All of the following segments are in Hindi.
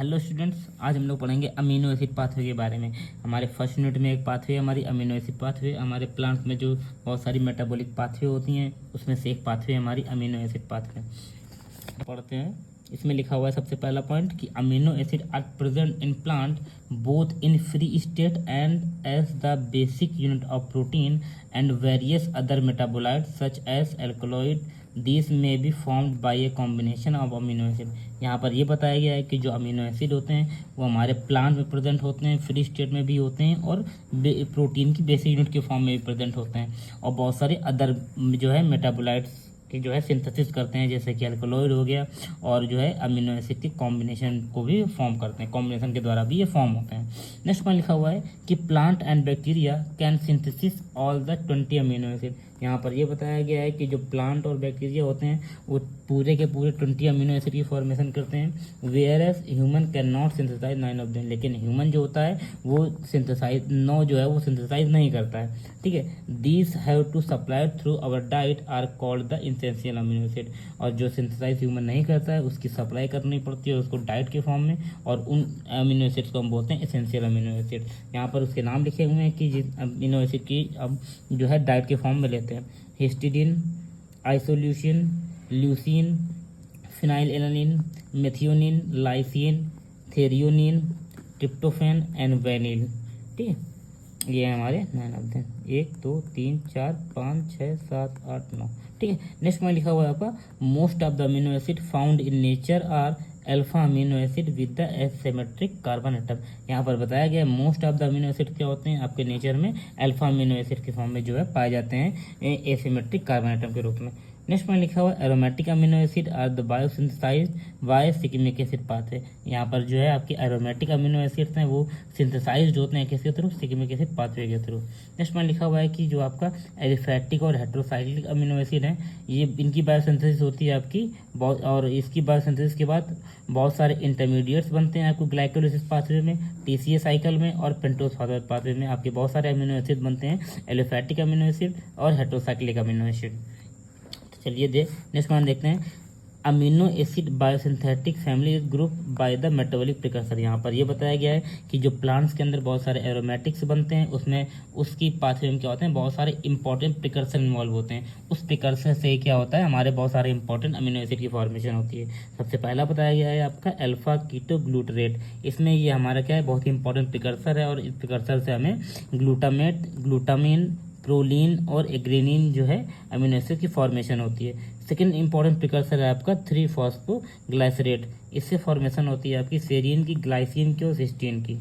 हेलो स्टूडेंट्स, आज हम लोग पढ़ेंगे अमीनो एसिड पाथवे के बारे में। हमारे फर्स्ट यूनिट में एक पाथवे हमारी अमीनो एसिड पाथवे। हमारे प्लांट में जो बहुत सारी मेटाबॉलिक पाथवे होती हैं उसमें से एक पाथवे हमारी अमीनो एसिड पाथवे। पढ़ते हैं। इसमें लिखा हुआ है सबसे पहला पॉइंट कि amino acid are present in plant both in free state and as the basic unit of protein and various other metabolites such as alkaloid this may be formed by a combination of amino acid. यहाँ पर ये बताया गया है कि जो अमीनो एसिड होते हैं वो हमारे प्लांट में प्रेजेंट होते हैं, फ्री स्टेट में भी होते हैं और प्रोटीन की बेसिक यूनिट के फॉर्म में भी प्रेजेंट होते हैं, और बहुत सारे अदर जो है मेटाबोलाइट्स की जो है सिंथेसिस करते हैं, जैसे कि अल्कलॉइड हो गया, और जो है अमीनो एसिड के कॉम्बिनेशन को भी फॉर्म करते हैं, कॉम्बिनेशन के द्वारा भी ये फॉर्म होते हैं। नेक्स्ट पॉइंट लिखा हुआ है कि plant and bacteria can synthesis all the 20 amino acid. यहाँ पर ये बताया गया है कि जो प्लांट और बैक्टीरिया होते हैं वो पूरे के पूरे 20 अमीनो एसिड की फॉर्मेशन करते हैं, whereas human can not synthesize 9 of them. लेकिन ह्यूमन जो होता है वो सिंथेसाइज 9 जो है वो सिंथेसाइज नहीं करता है, ठीक है। These have to supplied through our diet are called the essential amino acid. और जो सिंथेसाइज ह्यूमन नहीं करता है उसकी सप्लाई करनी पड़ती है उसको डाइट के फॉर्म में, और उन अमीनो एसिड्स को हम बोलते हैं एसेंशियल अमीनो एसिड। यहाँ पर उसके नाम लिखे हुए हैं कि जिस अमीनो एसिड की अब जो है डाइट के फॉर्म में लेते हैं। Histidine, isoleucine, leucine, phenylalanine, methionine, lysine, threonine, tryptophan and वेनिल, ठीक है। ये हमारे 9 ऑफ देम, 1 2 3 4 5 6 7 8 9, ठीक है। नेक्स्ट में लिखा हुआ है आपका most of the amino acid found in nature are alpha amino acid with the asymmetric carbon atom. यहाँ पर बताया गया most of the amino acid क्या होते हैं आपके नेचर में, अल्फा अमीनो एसिड के फॉर्म में जो है पाए जाते हैं एसिमेट्रिक कार्बन एटम के रूप में। नेक्स्ट में लिखा हुआ है aromatic amino acid are the biosynthesized by shikimic acid pathway. यहाँ पर जो है आपकी एरोमेटिक अमीनो एसिड्स हैं वो सिंथेसाइज्ड होते हैं किसके थ्रू, सिग्मिक एसिड पाथवे के थ्रू। नेक्स्ट में लिखा हुआ है कि जो आपका एलिफैटिक और हेट्रोसाइक्लिक अमीनो एसिड हैं ये इनकी बायोसिंथेसिस होती है आपकी बहुत, और इसकी बायोसिंथेसिस के बाद बहुत सारे इंटरमीडिएट्स बनते हैं आपको ग्लाइकोलिसिस पाथवे में, टीसीए साइकिल में और पेंटोज फॉस्फेट पाथवे में आपके बहुत सारे अमीनो एसिड बनते हैं, एलिफैटिक अमीनो एसिड और हेट्रोसाइक्लिक अमीनो एसिड। चलिए नेक्स्ट वन देखते हैं। Amino acid biosynthetic family group by the metabolic precursor. यहाँ पर ये बताया गया है कि जो प्लांट्स के अंदर बहुत सारे एरोमेटिक्स बनते हैं उसमें उसकी पाथवे में क्या होते हैं, बहुत सारे इंपॉर्टेंट प्रिकर्सर इन्वॉल्व होते हैं। उस प्रिकर्सर से क्या होता है, हमारे बहुत सारे इंपॉर्टेंट अमीनो एसिड की फॉर्मेशन होती है। सबसे पहला बताया गया है आपका अल्फा कीटोग्लूटरेट। इसमें ये हमारा क्या है, बहुत ही इंपॉर्टेंट प्रिकर्सर है, और इस प्रिकर्सर से हमें ग्लूटामेट, ग्लूटामिन, प्रोलीन और एग्रेनिन जो है अमीनो एसिड की फॉर्मेशन होती है। सेकेंड इंपॉर्टेंट प्रिकर्सर है आपका 3-फॉस्फोग्लाइसरेट। इससे फॉर्मेशन होती है आपकी सेरीन की, ग्लाइसिन की और सिस्टीन की।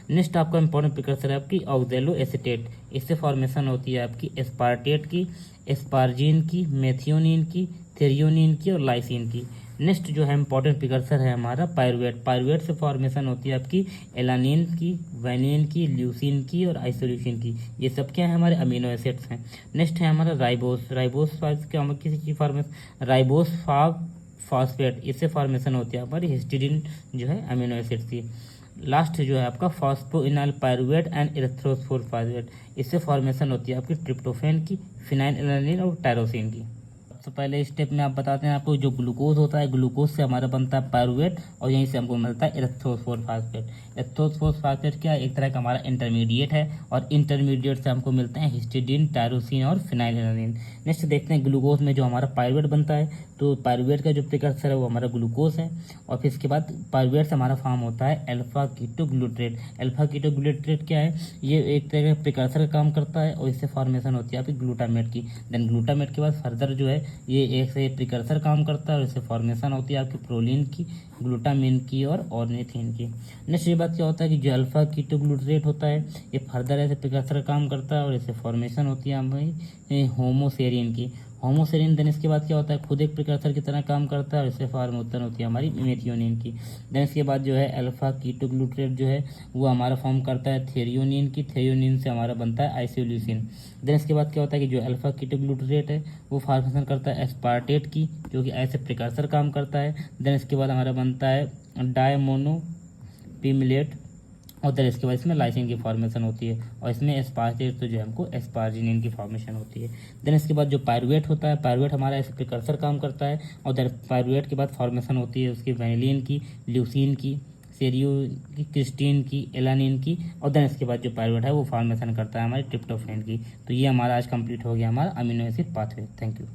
नेक्स्ट आपका इंपॉर्टेंट प्रिकर्सर है आपकी ऑक्जेलो एसीटेट। इससे फॉर्मेशन होती है आपकी एस्पार्टेट की, एस्पार्जिन की, मेथियोनिन की, थेरियोनिन की और लाइसिन की। नेक्स्ट जो है इंपॉर्टेंट प्रिकर्सर है हमारा पायरुवेट। पायरुवेट से फॉर्मेशन होती है आपकी एलानिन की, वैनिन की, ल्यूसिन की और आइसोल्यूसिन की। ये सब क्या है, हमारे अमीनो एसिड्स हैं। नेक्स्ट है हमारा राइबोस। राइबोस क्या किसी चीज फॉर्मेशन, राइबोस फॉस्फेट। इससे फॉर्मेशन होती है हमारी हिस्टिडीन जो है अमीनो एसिड्स की। लास्ट जो है आपका फॉस्फोइनाइल पायरुवेट एंड इरेथ्रोस्फोरफास्फेट। इससे फॉर्मेशन होती है आपकी ट्रिप्टोफैन की, फिनाइलएलानिन और टायरोसिन की। तो पहले स्टेप में आप बताते हैं आपको जो ग्लूकोज होता है, ग्लूकोज से हमारा बनता है पायरुवेट और यहीं से हमको मिलता है इरेथ्रोस्फोरफास्फेट। इरेथ्रोस्फोरफास्फेट क्या एक तरह का हमारा इंटरमीडिएट है, और इंटरमीडिएट से हमको मिलते हैं हिस्टिडीन, टायरोसिन और फिनाइलएलानिन। नेक्स्ट देखते हैं ग्लूकोज में जो हमारा पायरुवेट बनता है, तो पायरुवेट का जो प्रिकर्सर है वो हमारा ग्लूकोज है, और फिर इसके बाद पायरुवेट से हमारा फॉर्म होता है अल्फा कीटोग्लूटरेट। अल्फा कीटोग्लूटरेट क्या है, ये एक तरह का प्रिकर्सर का काम करता है, और इससे फॉर्मेशन होती है आपकी ग्लूटामेट की। देन ग्लूटामेट के बाद फर्दर जो है ये एक से प्रिकर्सर काम करता है, और इससे फॉर्मेशन होती है आपकी प्रोलीन की, ग्लूटामिन की और ऑर्निथिन की। नेक्स्ट ये बात क्या होता है कि जो अल्फा कीटोग्लूटरेट होता है ये फर्दर ऐसे प्रिकर्सर काम करता है, और इससे फॉर्मेशन होती है हमारी होमोसेरिन की। होमोसेरिन देन इसके बाद क्या होता है, खुद एक प्रिकर्सर की तरह काम करता है, और इससे फॉर्मेशन होती है हमारी मेथियोनिन की। देन इसके बाद जो है अल्फा कीटोग्लूटरेट जो है वो हमारा फॉर्म करता है थेरियोनिन की। थेरियोनिन से हमारा बनता है आइसोल्यूसिन। देन इसके बाद क्या होता है कि जो अल्फा कीटोग्लूटरेट है वो फॉर्मेशन करता है एस्पार्टेट की, जो कि ऐसे प्रिकर्सर काम करता है। देन इसके बाद हमारा बनता है डायमोनो पिमिलेट, और देन इसके बाद इसमें लाइसिन की फॉर्मेशन होती है, और इसमें एस्पार्टेट तो जो है हमको एस्पार्जिनिन की फॉर्मेशन होती है। देन इसके बाद जो पायरुवेट होता है, पायरुवेट हमारा ऐसे प्रिकर्सर काम करता है, और देन पायरुवेट के बाद फॉर्मेशन होती है उसकी वैनिलीन की, ल्यूसीन की, सेरियो की, क्रिस्टीन की, एलानिन की, और देन इसके बाद जो पायरुवेट है वो फॉर्मेशन करता है हमारे ट्रिप्टोफैन की। तो ये हमारा आज कंप्लीट हो गया हमारा amino acid pathway. Thank you.